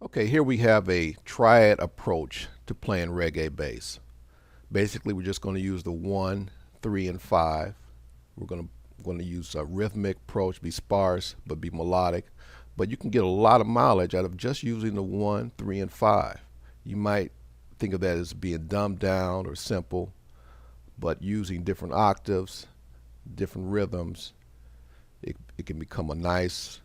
Okay, here we have a triad approach to playing reggae bass. Basically, we're just going to use the 1, 3, and 5. We're going to use a rhythmic approach, be sparse, but be melodic. But you can get a lot of mileage out of just using the 1, 3, and 5. You might think of that as being dumbed down or simple, but using different octaves, different rhythms, it can become a nice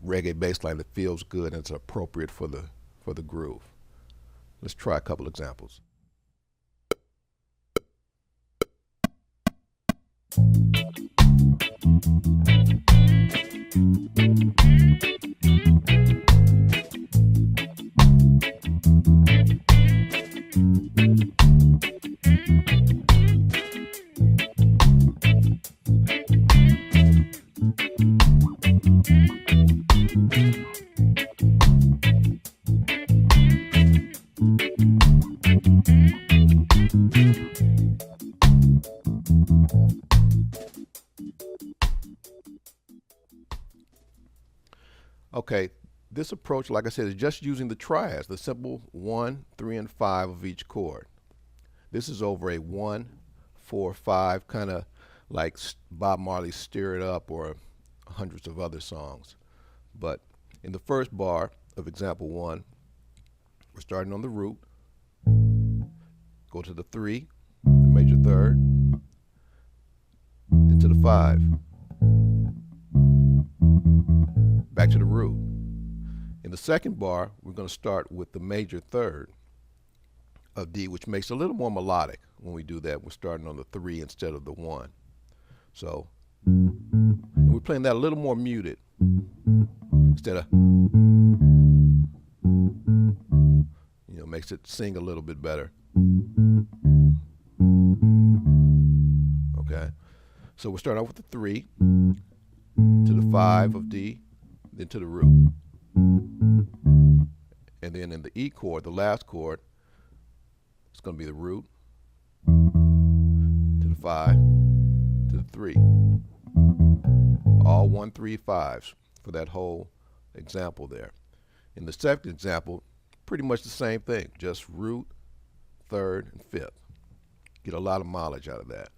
reggae bass line that feels good and it's appropriate for the groove. Let's try a couple examples. Okay, this approach, like I said, is just using the triads, the simple 1, 3, and 5 of each chord. This is over a 1, 4, 5, kind of like Bob Marley's Stir It Up or hundreds of other songs. But in the first bar of example 1, we're starting on the root, go to the 3, the major third, then to the 5. Back to the root. In the second bar, we're going to start with the major third of D, which makes it a little more melodic. When we do that, we're starting on the 3 instead of the 1. So, and we're playing that a little more muted instead of, makes it sing a little bit better. Okay, so we're starting off with the 3 to the 5 of D, then to the root. And then in the E chord, the last chord, it's going to be the root to the 5 to the 3. All 1, 3, 5s for that whole example there. In the second example, pretty much the same thing, just root, third, and fifth. Get a lot of mileage out of that.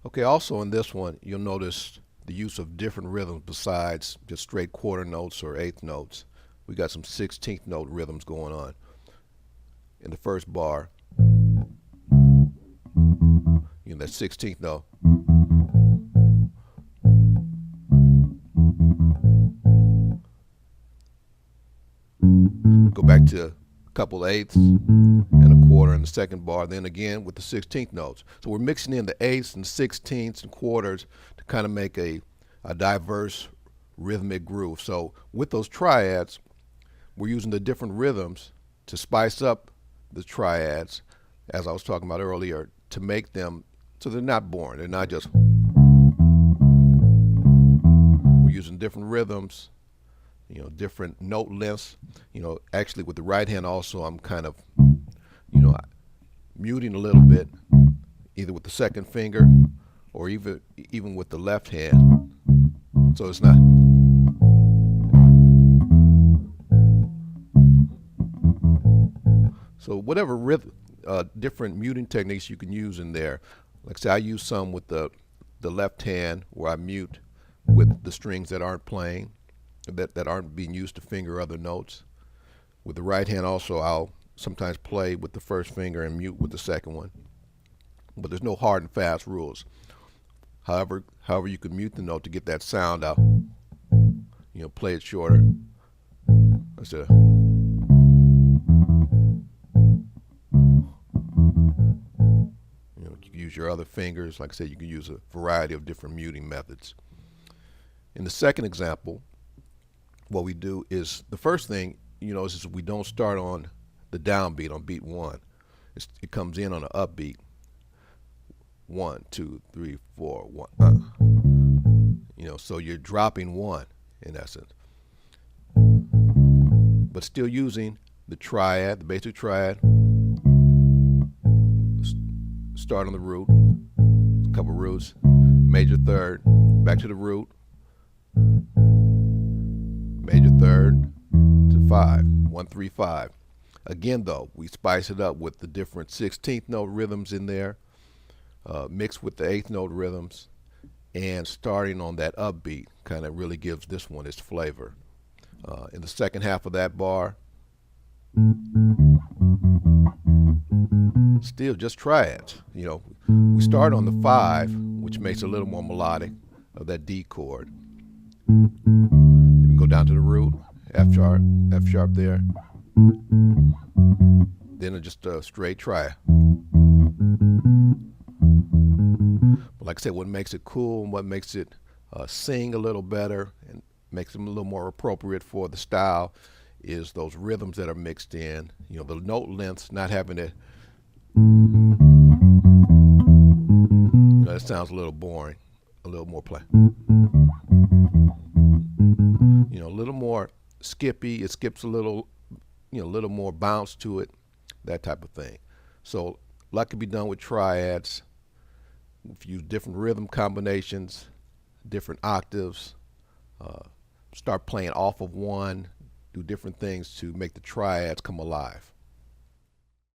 Okay, also in this one, you'll notice the use of different rhythms besides just straight quarter notes or eighth notes. We got some 16th note rhythms going on. In the first bar, that 16th note. Go back to a couple eighths and a quarter in the second bar, then again with the 16th notes. So we're mixing in the eighths and 16ths and quarters to kind of make a diverse rhythmic groove. So with those triads, we're using the different rhythms to spice up the triads, as I was talking about earlier, to make them so they're not boring. They're not just, we're using different rhythms, different note lengths. Actually with the right hand also, I'm kind of, muting a little bit, either with the second finger or even with the left hand. So it's not. So whatever different muting techniques you can use in there. Like I say, I use some with the left hand where I mute with the strings that aren't playing, that aren't being used to finger other notes. With the right hand also, I'll sometimes play with the first finger and mute with the second one. But there's no hard and fast rules. However you can mute the note to get that sound out. Play it shorter. That's it. You can use your other fingers. Like I said, you can use a variety of different muting methods. In the second example, what we do is, the first thing, is we don't start on the downbeat on beat 1. It comes in on an upbeat. 1, 2, 3, 4, 1. So you're dropping 1 in essence, but still using the triad, the basic triad. Start on the root, a couple roots, major third, back to the root, major third to 5. 1, 3, 5. Again, though, we spice it up with the different 16th note rhythms in there, mixed with the 8th note rhythms, and starting on that upbeat kind of really gives this one its flavor. In the second half of that bar, still just triads. You know, we start on the 5, which makes it a little more melodic of that D chord. Then we go down to the root, F sharp there. Then just a straight triad. But like I said, what makes it cool and what makes it sing a little better and makes them a little more appropriate for the style is those rhythms that are mixed in. You know, the note lengths, not having it, you know, that sounds a little boring. A little more play. You know, a little more skippy. It skips a little, you know, a little more bounce to it, that type of thing. So a lot can be done with triads. If you use different rhythm combinations, different octaves, start playing off of one, do different things to make the triads come alive.